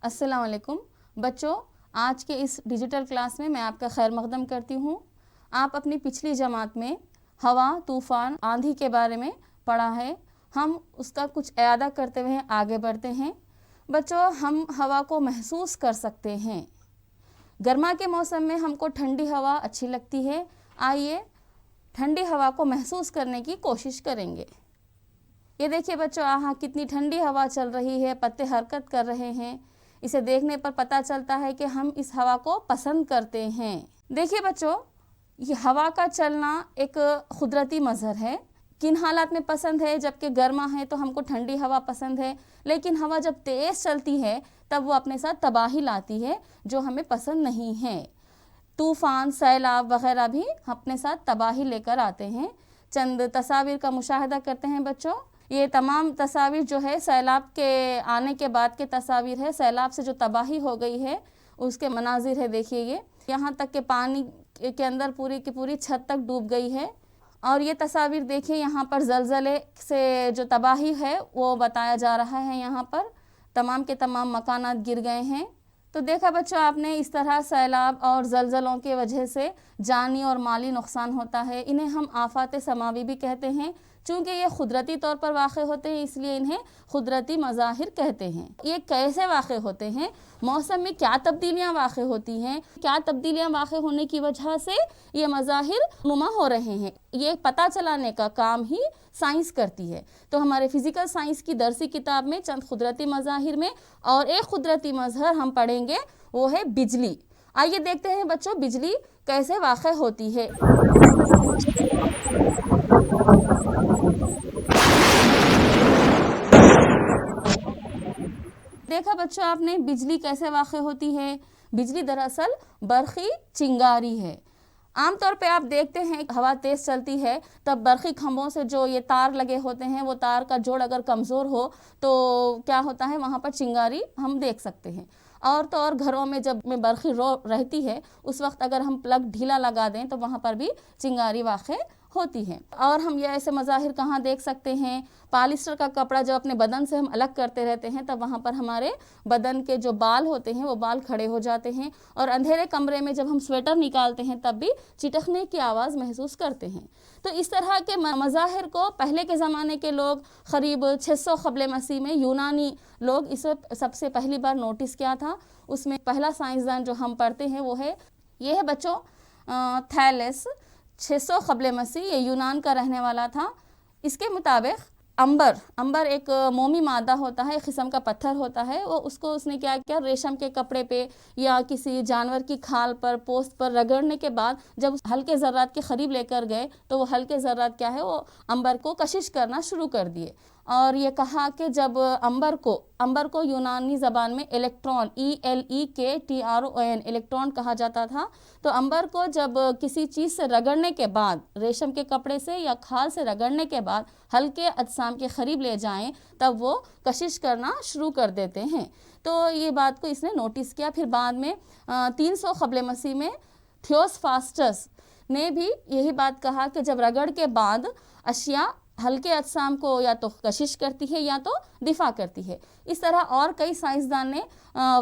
السلام علیکم بچوں، آج کے اس ڈیجیٹل کلاس میں آپ کا خیر مقدم کرتی ہوں۔ آپ اپنی پچھلی جماعت میں ہوا، طوفان، آندھی کے بارے میں پڑھا ہے۔ ہم اس کا کچھ اعادہ کرتے ہوئے آگے بڑھتے ہیں۔ بچوں، ہم ہوا کو محسوس کر سکتے ہیں۔ گرما کے موسم میں ہم کو ٹھنڈی ہوا اچھی لگتی ہے۔ آئیے ٹھنڈی ہوا کو محسوس کرنے کی کوشش کریں گے۔ یہ دیکھیے بچوں، آہاں کتنی ٹھنڈی ہوا چل رہی ہے، پتے حرکت کر رہے ہیں۔ اسے دیکھنے پر پتہ چلتا ہے کہ ہم اس ہوا کو پسند کرتے ہیں۔ دیکھیے بچوں، یہ ہوا کا چلنا ایک قدرتی مظہر ہے۔ کن حالات میں پسند ہے؟ جبکہ گرما ہے تو ہم کو ٹھنڈی ہوا پسند ہے، لیکن ہوا جب تیز چلتی ہے تب وہ اپنے ساتھ تباہی لاتی ہے جو ہمیں پسند نہیں ہے۔ طوفان، سیلاب وغیرہ بھی اپنے ساتھ تباہی لے کر آتے ہیں۔ چند تصاویر کا مشاہدہ کرتے ہیں بچوں۔ یہ تمام تصاویر جو ہے سیلاب کے آنے کے بعد کے تصاویر ہے۔ سیلاب سے جو تباہی ہو گئی ہے اس کے مناظر ہے۔ دیکھیے یہ یہاں تک کہ پانی کے اندر پوری کی پوری چھت تک ڈوب گئی ہے۔ اور یہ تصاویر دیکھیے، یہاں پر زلزلے سے جو تباہی ہے وہ بتایا جا رہا ہے۔ یہاں پر تمام کے تمام مکانات گر گئے ہیں۔ تو دیکھا بچوں آپ نے، اس طرح سیلاب اور زلزلوں کی وجہ سے جانی اور مالی نقصان ہوتا ہے۔ انہیں ہم آفات سماوی بھی کہتے ہیں۔ چونکہ یہ قدرتی طور پر واقع ہوتے ہیں اس لیے انہیں قدرتی مظاہر کہتے ہیں۔ یہ کیسے واقع ہوتے ہیں؟ موسم میں کیا تبدیلیاں واقع ہوتی ہیں؟ کیا تبدیلیاں واقع ہونے کی وجہ سے یہ مظاہر نما ہو رہے ہیں؟ یہ پتہ چلانے کا کام ہی سائنس کرتی ہے۔ تو ہمارے فزیکل سائنس کی درسی کتاب میں چند قدرتی مظاہر میں اور ایک قدرتی مظہر ہم پڑھیں گے، وہ ہے بجلی۔ آئیے دیکھتے ہیں بچوں بجلی کیسے واقع ہوتی ہے۔ دیکھا بچوں آپ نے بجلی کیسے واقع ہوتی ہے۔ بجلی دراصل برقی چنگاری ہے۔ عام طور پہ آپ دیکھتے ہیں ہوا تیز چلتی ہے تب برقی کھمبوں سے جو یہ تار لگے ہوتے ہیں، وہ تار کا جوڑ اگر کمزور ہو تو کیا ہوتا ہے، وہاں پر چنگاری ہم دیکھ سکتے ہیں۔ اور تو اور گھروں میں جب میں برقی رو رہتی ہے اس وقت اگر ہم پلگ ڈھیلا لگا دیں تو وہاں پر بھی چنگاری واقع ہوتی ہے۔ اور ہم یہ ایسے مظاہر کہاں دیکھ سکتے ہیں؟ پالسٹر کا کپڑا جب اپنے بدن سے ہم الگ کرتے رہتے ہیں تب وہاں پر ہمارے بدن کے جو بال ہوتے ہیں وہ بال کھڑے ہو جاتے ہیں، اور اندھیرے کمرے میں جب ہم سویٹر نکالتے ہیں تب بھی چٹکنے کی آواز محسوس کرتے ہیں۔ تو اس طرح کے مظاہر کو پہلے کے زمانے کے لوگ قریب 600 قبل مسیح میں یونانی لوگ اسے سب سے پہلی بار نوٹس کیا تھا۔ اس میں پہلا سائنسدان جو ہم پڑھتے ہیں وہ ہے، یہ ہے بچوں تھیلس۔ 600 قبل مسیح، یہ یونان کا رہنے والا تھا۔ اس کے مطابق امبر ایک مومی مادہ ہوتا ہے، ایک قسم کا پتھر ہوتا ہے، وہ اس نے کیا کیا، ریشم کے کپڑے پہ یا کسی جانور کی کھال پر، پوست پر رگڑنے کے بعد جب ہلکے ذرات کے قریب لے کر گئے تو وہ ہلکے ذرات کیا ہے، وہ امبر کو کشش کرنا شروع کر دیے۔ اور یہ کہا کہ جب امبر کو یونانی زبان میں الیکٹرون، ELEKTRON الیکٹرون کہا جاتا تھا۔ تو امبر کو جب کسی چیز سے رگڑنے کے بعد، ریشم کے کپڑے سے یا کھال سے رگڑنے کے بعد ہلکے اجسام کے قریب لے جائیں تب وہ کشش کرنا شروع کر دیتے ہیں۔ تو یہ بات کو اس نے نوٹس کیا۔ پھر بعد میں 300 قبل مسیح میں تھیوسفاسٹس نے بھی یہی بات کہا کہ جب رگڑ کے بعد اشیاء ہلکے اجسام کو یا تو کشش کرتی ہے یا تو دفاع کرتی ہے۔ اس طرح اور کئی سائنسدان نے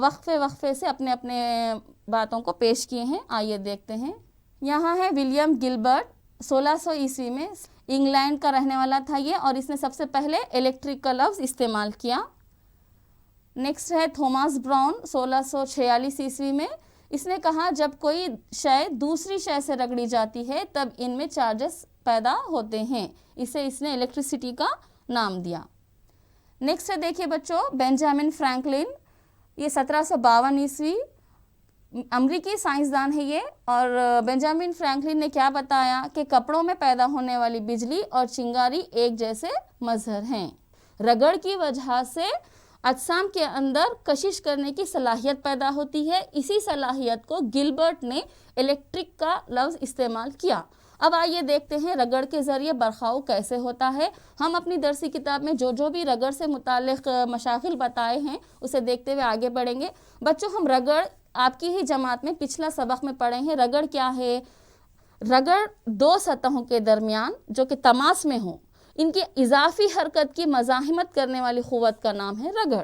وقفے سے اپنے باتوں کو پیش کیے ہیں۔ آئیے دیکھتے ہیں۔ یہاں ہے ولیم گلبرٹ، 1600 عیسوی میں انگلینڈ کا رہنے والا تھا یہ، اور اس نے سب سے پہلے الیکٹرک کا لفظ استعمال کیا۔ نیکسٹ ہے تھوماس براؤن، 1646 عیسوی میں۔ اس نے کہا جب کوئی شے دوسری شے سے رگڑی جاتی ہے تب ان میں چارجز پیدا ہوتے ہیں، اسے اس نے الیکٹریسٹی کا نام دیا۔ نیکسٹ ہے دیکھیے بچوں بینجامن فرینکلن، یہ 1752 عیسوی، امریکی سائنسدان ہے یہ۔ اور بینجامن فرینکلن نے کیا بتایا کہ کپڑوں میں پیدا ہونے والی بجلی اور چنگاری ایک جیسے مظہر ہیں۔ رگڑ کی وجہ سے اجسام کے اندر کشش کرنے کی صلاحیت پیدا ہوتی ہے۔ اسی صلاحیت کو گلبرٹ نے الیکٹرک کا لفظ استعمال کیا۔ اب آئیے دیکھتے ہیں رگڑ کے ذریعے برقاؤ کیسے ہوتا ہے۔ ہم اپنی درسی کتاب میں جو بھی رگڑ سے متعلق مشاغل بتائے ہیں اسے دیکھتے ہوئے آگے بڑھیں گے۔ بچوں ہم رگڑ آپ کی ہی جماعت میں پچھلا سبق میں پڑھے ہیں۔ رگڑ کیا ہے؟ رگڑ دو سطحوں کے درمیان جو کہ تماس میں ہوں، ان کی اضافی حرکت کی مزاحمت کرنے والی قوت کا نام ہے رگڑ۔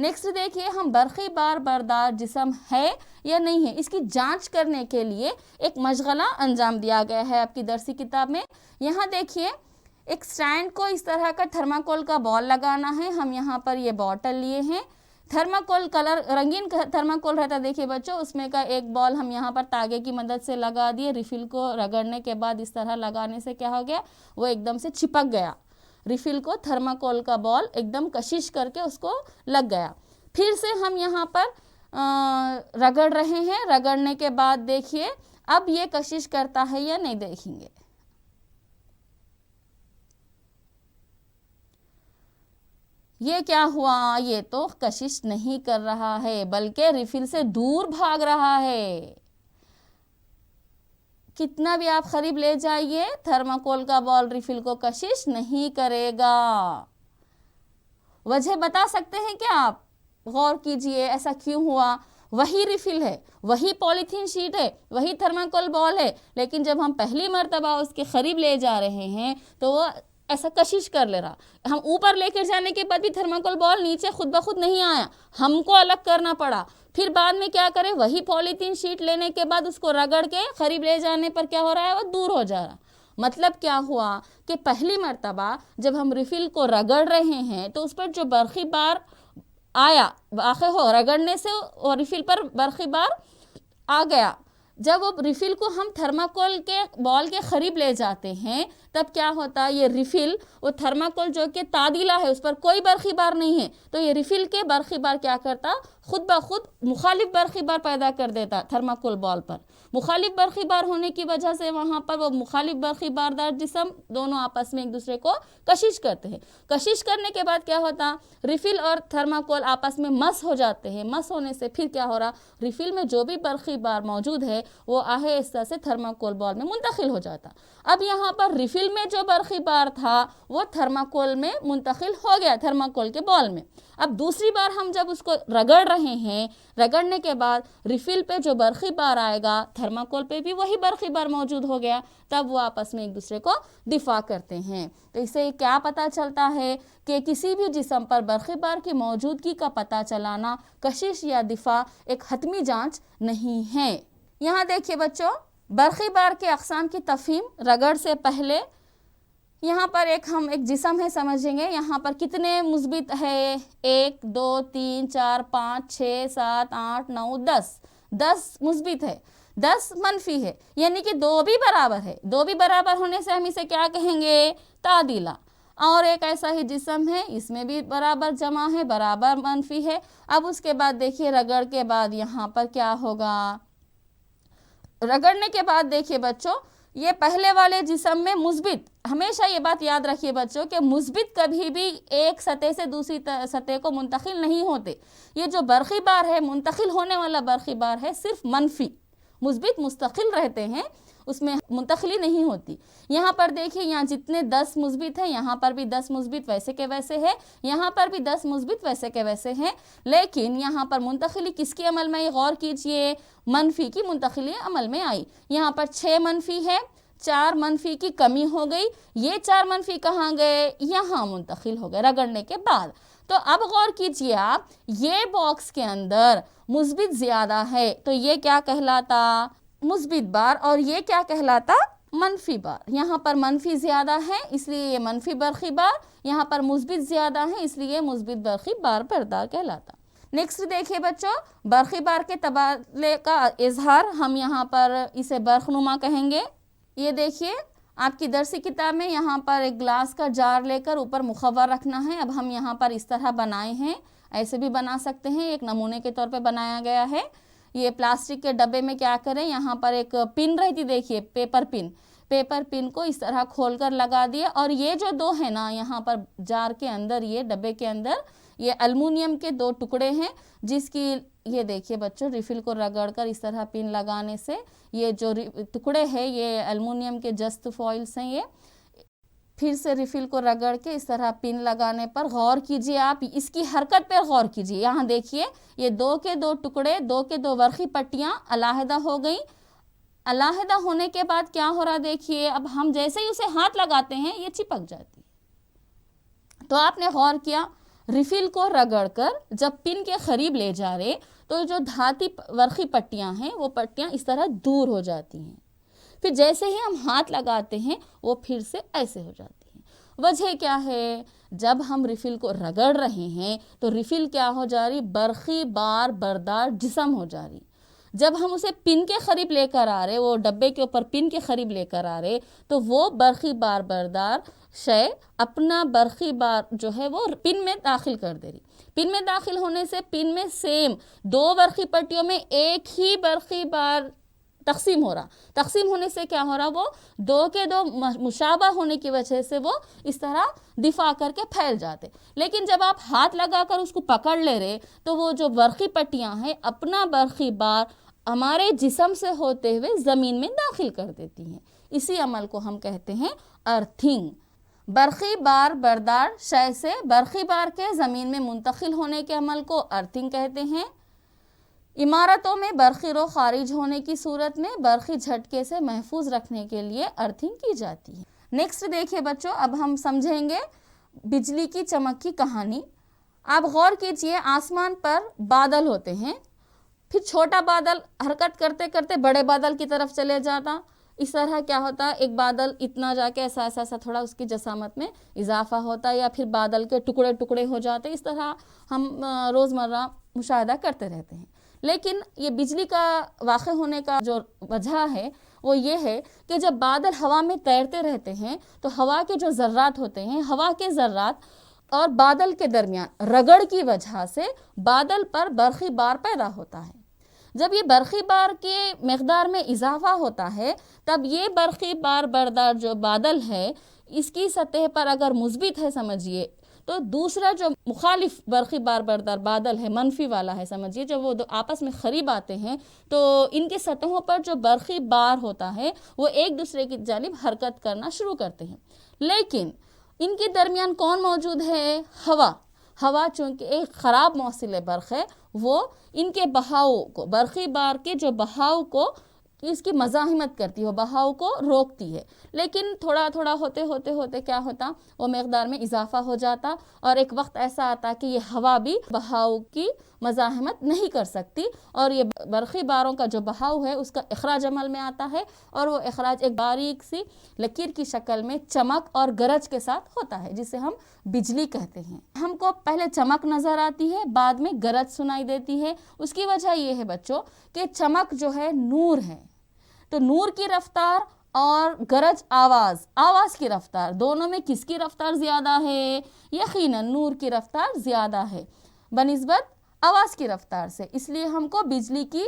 نیکسٹ دیکھیے ہم برقی بار بردار جسم ہے یا نہیں ہے، اس کی جانچ کرنے کے لیے ایک مشغلہ انجام دیا گیا ہے آپ کی درسی کتاب میں۔ یہاں دیکھیے ایک سٹینڈ کو اس طرح کا تھرماکول کا بال لگانا ہے، ہم یہاں پر یہ بوٹل لیے ہیں، تھرماکول کلر رنگین تھرماکول رہتا دیکھیے بچوں، اس میں کا ایک بال ہم یہاں پر تاگے کی مدد سے لگا دیے، ریفل کو رگڑنے کے بعد اس طرح لگانے سے کیا ہو گیا، وہ ایک دم سے چپک گیا، ریفل کو تھرماکول کا بال ایک دم کشش کر کے اس کو لگ گیا۔ پھر سے ہم یہاں پر رگڑ رہے ہیں، رگڑنے کے بعد دیکھیے اب یہ کشش کرتا ہے یا نہیں، دیکھیں گے۔ یہ کیا ہوا، یہ تو کشش نہیں کر رہا ہے بلکہ ریفل سے دور بھاگ رہا ہے۔ کتنا بھی آپ قریب لے جائیے تھرماکول کا بال ریفل کو کشش نہیں کرے گا۔ وجہ بتا سکتے ہیں کیا آپ؟ غور کیجئے ایسا کیوں ہوا؟ وہی ریفل ہے، وہی پولیتھین شیٹ ہے، وہی تھرماکول بال ہے، لیکن جب ہم پہلی مرتبہ اس کے قریب لے جا رہے ہیں تو وہ ایسا کشش کر لے رہا، ہم اوپر لے کر جانے کے بعد بھی تھرماکول بال نیچے خود بخود نہیں آیا، ہم کو الگ کرنا پڑا۔ پھر بعد میں کیا کرے، وہی پولیتھین شیٹ لینے کے بعد اس کو رگڑ کے قریب لے جانے پر کیا ہو رہا ہے، وہ دور ہو جا رہا۔ مطلب کیا ہوا کہ پہلی مرتبہ جب ہم ریفل کو رگڑ رہے ہیں تو اس پر جو برقی بار آیا، واقع ہو رگڑنے سے اور ریفل پر برقی بار آ گیا، جب وہ ریفل کو ہم تھرماکول کے بال کے قریب لے جاتے ہیں تب کیا ہوتا ہے، یہ ریفل وہ تھرماکول جو کہ تعدیلہ ہے اس پر کوئی برقی بار نہیں ہے، تو یہ ریفل کے برقی بار کیا کرتا، خود بخود مخالف برقی بار پیدا کر دیتا تھرماکول بال پر۔ مخالف برقی بار ہونے کی وجہ سے وہاں پر وہ مخالف برقی باردار جسم دونوں آپس میں ایک دوسرے کو کشش کرتے ہیں۔ کشش کرنے کے بعد کیا ہوتا، ریفل اور تھرماکول آپس میں مس ہو جاتے ہیں، مس ہونے سے پھر کیا ہو رہا، ریفل میں جو بھی برقی بار موجود ہے وہ آہستہ سے تھرماکول بال میں منتقل ہو جاتا۔ اب یہاں پر ریفل میں جو برقی بار تھا وہ تھرماکول میں منتقل ہو گیا، تھرماکول کے بال میں۔ اب دوسری بار ہم جب اس کو رگڑ رہے ہیں، رگڑنے کے بعد ریفل پہ جو برقی بار آئے گا تھرماکول پہ بھی وہی برقی بار موجود ہو گیا، تب وہ آپس میں ایک دوسرے کو دفاع کرتے ہیں۔ تو اس سے کیا پتہ چلتا ہے کہ کسی بھی جسم پر برقی بار کی موجودگی کا پتہ چلانا کشش یا دفاع ایک حتمی جانچ نہیں ہے۔ یہاں دیکھیے بچوں، برقی بار کے اقسام کی تفہیم رگڑ سے پہلے یہاں پر ہم ایک جسم ہے سمجھیں گے، یہاں پر کتنے مثبت ہے، 1 2 3 4 5 6 7 8 9 10 مثبت ہے، 10 منفی ہے، یعنی کہ 2 بھی برابر ہے۔ 2 بھی برابر ہونے سے ہم اسے کیا کہیں گے، تعدیلہ۔ اور ایک ایسا ہی جسم ہے، اس میں بھی برابر جمع ہے، برابر منفی ہے۔ اب اس کے بعد دیکھیے رگڑ کے بعد یہاں پر کیا ہوگا، رگڑنے کے بعد دیکھیے بچوں یہ پہلے والے جسم میں مثبت، ہمیشہ یہ بات یاد رکھیے بچوں کہ مثبت کبھی بھی ایک سطح سے دوسری سطح کو منتقل نہیں ہوتے۔ یہ جو برقی بار ہے، منتقل ہونے والا برقی بار ہے، صرف منفی، مثبت مستقل رہتے ہیں، اس میں منتقلی نہیں ہوتی۔ یہاں پر دیکھیے یہاں جتنے 10 مثبت ہیں، یہاں پر بھی 10 مثبت ویسے کے ویسے ہے، یہاں پر بھی 10 مثبت ویسے کے ویسے ہیں، لیکن یہاں پر منتقلی کس کے عمل میں آئی، غور کیجئے، منفی کی منتقلی عمل میں آئی۔ یہاں پر 6 منفی ہے، 4 منفی کی کمی ہو گئی، یہ 4 منفی کہاں گئے، یہاں منتقل ہو گئے رگڑنے کے بعد۔ تو اب غور کیجئے آپ، یہ باکس کے اندر مثبت زیادہ ہے تو یہ کیا کہلاتا، مثبت بار، اور یہ کیا کہلاتا، منفی بار۔ یہاں پر منفی زیادہ ہے اس لیے یہ منفی برقی بار، یہاں پر مثبت زیادہ ہے اس لیے مثبت برقی بار بردار کہلاتا۔ نیکسٹ دیکھیے بچوں، برقی بار کے تبادلے کا اظہار، ہم یہاں پر اسے برق نما کہیں گے۔ یہ دیکھیے آپ کی درسی کتاب میں یہاں پر ایک گلاس کا جار لے کر اوپر مخور رکھنا ہے۔ اب ہم یہاں پر اس طرح بنائے ہیں، ایسے بھی بنا سکتے ہیں، ایک نمونے کے طور پہ بنایا گیا ہے۔ یہ پلاسٹک کے ڈبے میں کیا کریں، یہاں پر ایک پن رہتی دیکھیے، پیپر پن کو اس طرح کھول کر لگا دیا، اور یہ جو 2 ہے نا یہاں پر جار کے اندر، یہ ڈبے کے اندر یہ الومینیم کے 2 ٹکڑے ہیں، جس کی یہ دیکھیے بچوں ریفل کو رگڑ کر اس طرح پن لگانے سے یہ جو ٹکڑے ہیں یہ الومینیم کے جست فوائلز ہیں، یہ پھر سے ریفل کو رگڑ کے اس طرح پن لگانے پر غور کیجئے، آپ اس کی حرکت پر غور کیجئے۔ یہاں دیکھیے یہ 2 کے 2 ٹکڑے، 2 کے 2 برقی پٹیاں علیحدہ ہو گئیں۔ علیحدہ ہونے کے بعد کیا ہو رہا دیکھیے، اب ہم جیسے ہی اسے ہاتھ لگاتے ہیں یہ چپک جاتی۔ تو آپ نے غور کیا ریفل کو رگڑ کر جب پن کے قریب لے جا رہے تو جو دھاتی برقی پٹیاں ہیں وہ پٹیاں اس طرح دور ہو جاتی ہیں. پھر جیسے ہی ہم ہاتھ لگاتے ہیں وہ پھر سے ایسے ہو جاتی ہیں. وجہ کیا ہے؟ جب ہم ریفل کو رگڑ رہے ہیں تو ریفل کیا ہو جا رہی؟ برقی بار بردار جسم ہو جا رہی. جب ہم اسے پن کے قریب لے کر آ رہے، وہ ڈبے کے اوپر پن کے قریب لے کر آ رہے، تو وہ برقی بار بردار شے اپنا برقی بار جو ہے وہ پن میں داخل کر دے رہی. پن میں داخل ہونے سے پن میں سیم دو برقی پٹیوں میں ایک ہی برقی بار تقسیم ہو رہا. تقسیم ہونے سے کیا ہو رہا؟ وہ دو کے دو مشابہ ہونے کی وجہ سے وہ اس طرح دفاع کر کے پھیل جاتے. لیکن جب آپ ہاتھ لگا کر اس کو پکڑ لے رہے تو وہ جو برقی پٹیاں ہیں اپنا برقی بار ہمارے جسم سے ہوتے ہوئے زمین میں داخل کر دیتی ہیں. اسی عمل کو ہم کہتے ہیں ارتھنگ. برقی بار بردار شے سے برقی بار کے زمین میں منتقل ہونے کے عمل کو ارتھنگ کہتے ہیں. عمارتوں میں برقی رو خارج ہونے کی صورت میں برقی جھٹکے سے محفوظ رکھنے کے لیے ارتھنگ کی جاتی ہے. نیکسٹ دیکھیے بچوں، اب ہم سمجھیں گے بجلی کی چمک کی کہانی. آپ غور کیجئے، آسمان پر بادل ہوتے ہیں، پھر چھوٹا بادل حرکت کرتے کرتے بڑے بادل کی طرف چلے جاتا. اس طرح کیا ہوتا ہے؟ ایک بادل اتنا جا کے ایسا تھوڑا اس کی جسامت میں اضافہ ہوتا، یا پھر بادل کے ٹکڑے ٹکڑے ہو جاتے. اس طرح ہم روزمرہ مشاہدہ کرتے رہتے ہیں. لیکن یہ بجلی کا واقع ہونے کا جو وجہ ہے وہ یہ ہے کہ جب بادل ہوا میں تیرتے رہتے ہیں تو ہوا کے جو ذرات ہوتے ہیں، ہوا کے ذرات اور بادل کے درمیان رگڑ کی وجہ سے بادل پر برقی بار پیدا ہوتا ہے. جب یہ برقی بار کے مقدار میں اضافہ ہوتا ہے تب یہ برقی بار بردار جو بادل ہے اس کی سطح پر اگر مثبت ہے سمجھیے، تو دوسرا جو مخالف برقی بار بردار بادل ہے، منفی والا ہے سمجھیے، جب وہ دو آپس میں قریب آتے ہیں تو ان کی سطحوں پر جو برقی بار ہوتا ہے وہ ایک دوسرے کی جانب حرکت کرنا شروع کرتے ہیں. لیکن ان کے درمیان کون موجود ہے؟ ہوا چونکہ ایک خراب موصل برق ہے، وہ ان کے بہاؤ کو، برقی بار کے جو بہاؤ کو اس کی مزاحمت کرتی ہے، بہاؤ کو روکتی ہے. لیکن تھوڑا تھوڑا ہوتے کیا ہوتا؟ وہ مقدار میں اضافہ ہو جاتا، اور ایک وقت ایسا آتا کہ یہ ہوا بھی بہاؤ کی مزاحمت نہیں کر سکتی، اور یہ برقی باروں کا جو بہاؤ ہے اس کا اخراج عمل میں آتا ہے، اور وہ اخراج ایک باریک سی لکیر کی شکل میں چمک اور گرج کے ساتھ ہوتا ہے، جسے ہم بجلی کہتے ہیں. ہم کو پہلے چمک نظر آتی ہے، بعد میں گرج سنائی دیتی ہے. اس کی وجہ یہ ہے بچوں کہ چمک جو ہے نور ہے، تو نور کی رفتار اور گرج آواز کی رفتار، دونوں میں کس کی رفتار زیادہ ہے؟ یقیناً نور کی رفتار زیادہ ہے بنسبت آواز کی رفتار سے. اس لیے ہم کو بجلی کی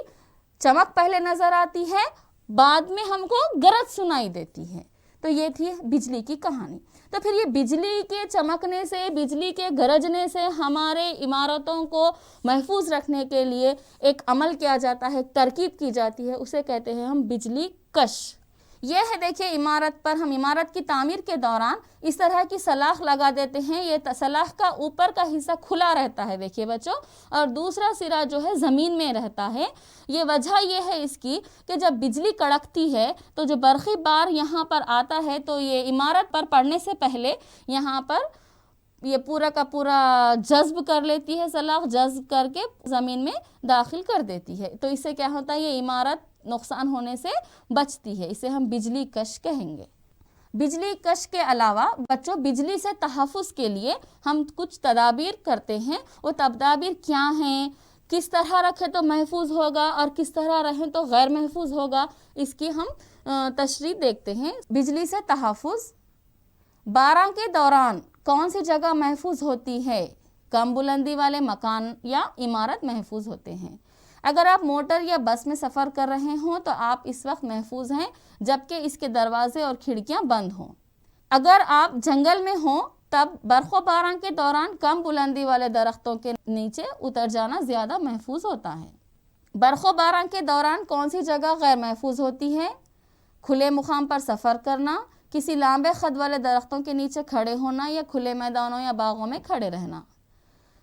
چمک پہلے نظر آتی ہے، بعد میں ہم کو گرج سنائی دیتی ہے. تو یہ تھی بجلی کی کہانی. تو پھر یہ بجلی کے چمکنے سے، بجلی کے گرجنے سے ہمارے عمارتوں کو محفوظ رکھنے کے لیے ایک عمل کیا جاتا ہے، ترکیب کی جاتی ہے، اسے کہتے ہیں ہم بجلی کش. یہ ہے دیکھیے عمارت پر، ہم عمارت کی تعمیر کے دوران اس طرح کی سلاخ لگا دیتے ہیں. یہ سلاخ کا اوپر کا حصہ کھلا رہتا ہے دیکھیے بچوں، اور دوسرا سرا جو ہے زمین میں رہتا ہے. یہ وجہ یہ ہے اس کی کہ جب بجلی کڑکتی ہے تو جو برقی بار یہاں پر آتا ہے تو یہ عمارت پر پڑنے سے پہلے یہاں پر یہ پورا کا پورا جذب کر لیتی ہے، سلاخ جذب کر کے زمین میں داخل کر دیتی ہے. تو اس سے کیا ہوتا ہے؟ یہ عمارت نقصان ہونے سے بچتی ہے. اسے ہم بجلی کش کہیں گے. بجلی کش کے علاوہ بچوں بجلی سے تحفظ کے لیے ہم کچھ تدابیر کرتے ہیں. وہ تدابیر کیا ہیں؟ کس طرح رکھیں تو محفوظ ہوگا اور کس طرح رہیں تو غیر محفوظ ہوگا، اس کی ہم تشریح دیکھتے ہیں. بجلی سے تحفظ، بارہ کے دوران کون سی جگہ محفوظ ہوتی ہے؟ کم بلندی والے مکان یا عمارت محفوظ ہوتے ہیں. اگر آپ موٹر یا بس میں سفر کر رہے ہوں تو آپ اس وقت محفوظ ہیں جبکہ اس کے دروازے اور کھڑکیاں بند ہوں. اگر آپ جنگل میں ہوں تب برق و باران کے دوران کم بلندی والے درختوں کے نیچے اتر جانا زیادہ محفوظ ہوتا ہے. برق و باران کے دوران کون سی جگہ غیر محفوظ ہوتی ہے؟ کھلے مقام پر سفر کرنا، کسی لمبے خد والے درختوں کے نیچے کھڑے ہونا یا کھلے میدانوں یا باغوں میں کھڑے رہنا.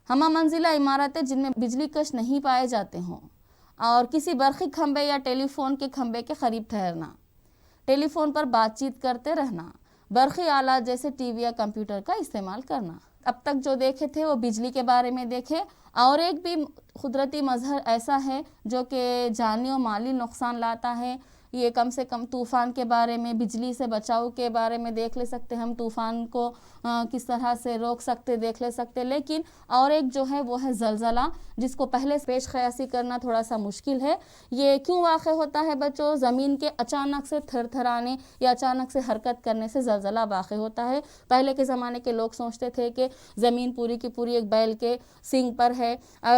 ہمہ منزلہ عمارتیں جن میں بجلی کش نہیں پائے جاتے ہوں، اور کسی برقی کھمبے یا ٹیلی فون کے کھمبے کے قریب ٹھہرنا، ٹیلی فون پر بات چیت کرتے رہنا، برقی آلات جیسے ٹی وی یا کمپیوٹر کا استعمال کرنا. اب تک جو دیکھے تھے وہ بجلی کے بارے میں دیکھے، اور ایک بھی قدرتی مظہر ایسا ہے جو کہ جانی و مالی نقصان لاتا ہے، یہ کم سے کم طوفان کے بارے میں، بجلی سے بچاؤ کے بارے میں دیکھ لے سکتے ہم، طوفان کو کس طرح سے روک سکتے دیکھ لے سکتے. لیکن اور ایک جو ہے وہ ہے زلزلہ، جس کو پہلے پیش قیاسی کرنا تھوڑا سا مشکل ہے. یہ کیوں واقع ہوتا ہے بچوں؟ زمین کے اچانک سے تھر تھرانے یا اچانک سے حرکت کرنے سے زلزلہ واقع ہوتا ہے. پہلے کے زمانے کے لوگ سوچتے تھے کہ زمین پوری کی پوری ایک بیل کے سنگ پر ہے،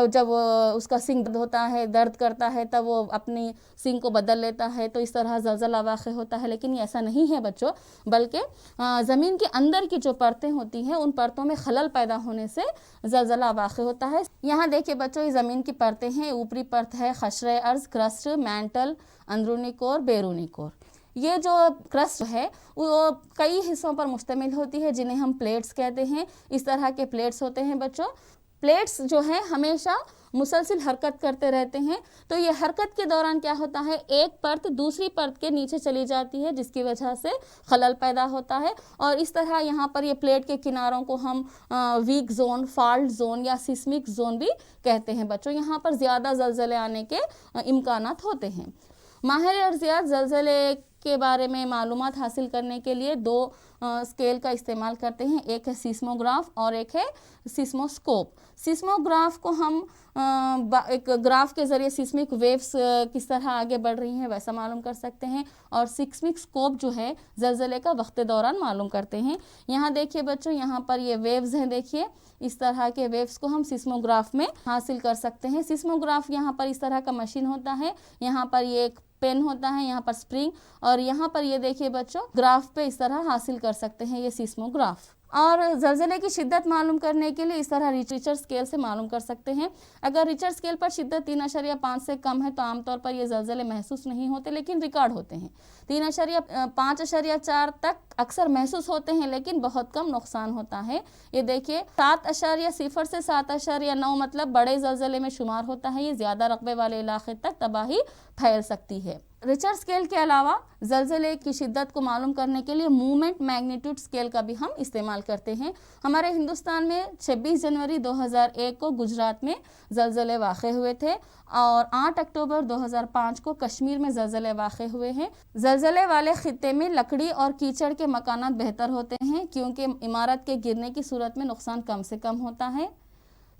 جب اس کا سنگ درد ہوتا ہے، درد کرتا ہے، تب وہ اپنی سنگ کو بدل لیتا ہے، تو اس طرح زلزلہ واقع ہوتا ہے. لیکن یہ ایسا نہیں ہے بچوں، بلکہ زمین کے اندر کی جو پرتیں ہوتی ہیں ان پرتوں میں خلل پیدا ہونے سے زلزلہ واقع ہوتا ہے. یہاں دیکھیں بچوں، یہ زمین کی پرتیں ہیں. اوپری پرت ہے قشرِ ارض، کرسٹ، مینٹل، اندرونی کور، بیرونی کور. یہ جو کرسٹ ہے وہ کئی حصوں پر مشتمل ہوتی ہے جنہیں ہم پلیٹس کہتے ہیں. اس طرح کے پلیٹس ہوتے ہیں بچوں. پلیٹس جو ہیں ہمیشہ مسلسل حرکت کرتے رہتے ہیں، تو یہ حرکت کے دوران کیا ہوتا ہے، ایک پرت دوسری پرت کے نیچے چلی جاتی ہے، جس کی وجہ سے خلل پیدا ہوتا ہے. اور اس طرح یہاں پر یہ پلیٹ کے کناروں کو ہم ویک زون، فالٹ زون یا سسمک زون بھی کہتے ہیں بچوں. یہاں پر زیادہ زلزلے آنے کے امکانات ہوتے ہیں. ماہر ارضیات زلزلے کے بارے میں معلومات حاصل کرنے کے لیے دو اسکیل کا استعمال کرتے ہیں. ایک ہے سیسموگراف اور ایک ہے سیسموسکوپ. سیسموگراف کو ہم ایک گراف کے ذریعے سیسمک ویوز کس طرح آگے بڑھ رہی ہیں ویسا معلوم کر سکتے ہیں، اور سیسمک اسکوپ جو ہے زلزلے کا وقت دوران معلوم کرتے ہیں. یہاں دیکھیے بچوں، یہاں پر یہ ویوز ہیں، دیکھیے اس طرح کے ویوز کو ہم سیسموگراف میں حاصل کر سکتے ہیں. سیسموگراف یہاں پر اس طرح کا مشین ہوتا ہے، یہاں پر یہ ایک پین ہوتا ہے، یہاں پر سپرنگ، اور یہاں پر یہ دیکھیے بچوں گراف پہ اس طرح حاصل کر سکتے ہیں یہ سیسموگراف. اور زلزلے کی شدت معلوم کرنے کے لیے اس طرح ریچر اسکیل سے معلوم کر سکتے ہیں. اگر ریچر اسکیل پر شدت 3.5 سے کم ہے تو عام طور پر یہ زلزلے محسوس نہیں ہوتے لیکن ریکارڈ ہوتے ہیں. 5.4 تک اکثر محسوس ہوتے ہیں لیکن بہت کم نقصان ہوتا ہے. یہ دیکھیے 7.0 سے 7.9 مطلب بڑے زلزلے میں شمار ہوتا ہے. یہ زیادہ رقبے والے علاقے تک تباہی پھیل سکتی ہے. ریچر اسکیل کے علاوہ زلزلے کی شدت کو معلوم کرنے کے لیے موومنٹ میگنیٹیوڈ اسکیل کا بھی ہم استعمال کرتے ہیں. ہمارے ہندوستان میں 26 جنوری 2001 کو گجرات میں زلزلے واقع ہوئے تھے، اور 8 اکتوبر 2005 کو کشمیر میں زلزلے واقع ہوئے ہیں. زلزلے والے خطے میں لکڑی اور کیچڑ کے مکانات بہتر ہوتے ہیں کیونکہ عمارت کے گرنے کی صورت میں نقصان کم سے کم ہوتا ہے.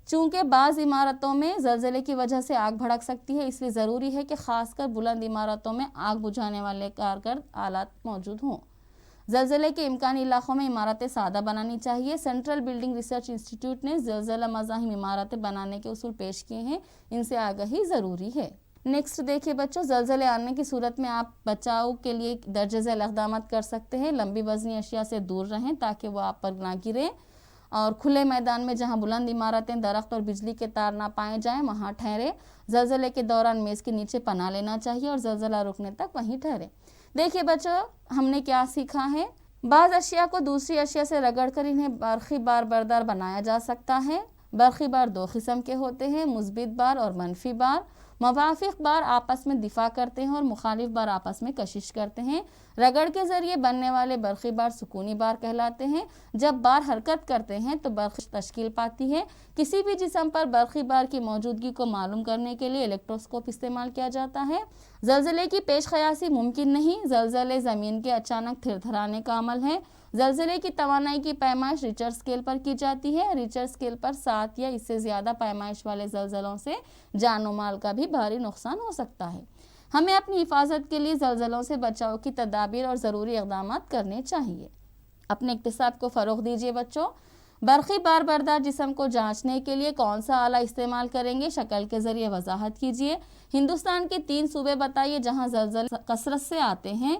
چونکہ بعض عمارتوں میں زلزلے کی وجہ سے آگ بھڑک سکتی ہے، اس لیے ضروری ہے کہ خاص کر بلند عمارتوں میں آگ بجھانے والے کارگر آلات موجود ہوں. زلزلے کے امکانی علاقوں میں عمارتیں سادہ بنانی چاہیے. سینٹرل بلڈنگ ریسرچ انسٹیٹیوٹ نے زلزلہ مزاحم عمارتیں بنانے کے اصول پیش کیے ہیں، ان سے آگاہی ضروری ہے. نیکسٹ دیکھیے بچوں، زلزلے آنے کی صورت میں آپ بچاؤ کے لیے درج ذیل اقدامات کر سکتے ہیں. لمبی وزنی اشیاء سے دور رہیں تاکہ وہ آپ پر نہ گریں، اور کھلے میدان میں جہاں بلند عمارتیں، درخت اور بجلی کے تار نہ پائے جائیں وہاں ٹھہرے. زلزلے کے دوران میز کے نیچے پناہ لینا چاہیے اور زلزلہ رکنے تک وہیں ٹھہرے. دیکھیے بچوں، ہم نے کیا سیکھا ہے. بعض اشیاء کو دوسری اشیاء سے رگڑ کر انہیں برقی بار بردار بنایا جا سکتا ہے. برقی بار دو قسم کے ہوتے ہیں، مثبت بار اور منفی بار. موافق بار آپس میں دفاع کرتے ہیں اور مخالف بار آپس میں کشش کرتے ہیں. رگڑ کے ذریعے بننے والے برقی بار سکونی بار کہلاتے ہیں. جب بار حرکت کرتے ہیں تو برق تشکیل پاتی ہے. کسی بھی جسم پر برقی بار کی موجودگی کو معلوم کرنے کے لیے الیکٹروسکوپ استعمال کیا جاتا ہے. زلزلے کی پیش قیاسی ممکن نہیں. زلزلے زمین کے اچانک تھر تھرانے کا عمل ہے. زلزلے کی توانائی کی پیمائش ریچر اسکیل پر کی جاتی ہے. ریچر اسکیل پر 7 یا اس سے زیادہ پیمائش والے زلزلوں سے جان و مال کا بھی بھاری نقصان ہو سکتا ہے. ہمیں اپنی حفاظت کے لیے زلزلوں سے بچاؤ کی تدابیر اور ضروری اقدامات کرنے چاہیے. اپنے اقتصاد کو فروغ دیجیے بچوں. برقی بار بردار جسم کو جانچنے کے لیے کون سا آلہ استعمال کریں گے، شکل کے ذریعے وضاحت کیجیے. ہندوستان کے 3 صوبے بتائیے جہاں زلزلے کثرت سے آتے ہیں.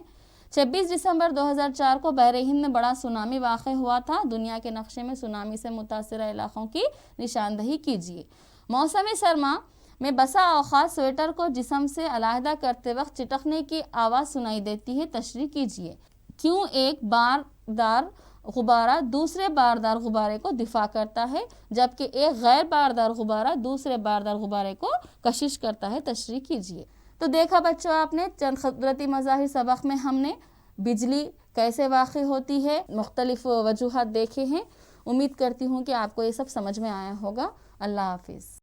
26 دسمبر 2004 کو بحر ہند میں بڑا سونامی واقع ہوا تھا. دنیا کے نقشے میں سونامی سے متاثرہ علاقوں کی نشاندہی کیجیے. موسم سرما میں بسا اوقات سویٹر کو جسم سے علیحدہ کرتے وقت چٹکنے کی آواز سنائی دیتی ہے. تشریح کیجیے. کیوں ایک باردار غبارہ دوسرے باردار غبارے کو دفاع کرتا ہے جبکہ ایک غیر باردار غبارہ دوسرے باردار غبارے کو کشش کرتا ہے؟ تشریح کیجیے. تو دیکھا بچوں آپ نے چند قدرتی مظاہر سبق میں ہم نے بجلی کیسے واقع ہوتی ہے، مختلف وجوہات دیکھے ہیں. امید کرتی ہوں کہ آپ کو یہ سب سمجھ میں آیا ہوگا. اللہ حافظ.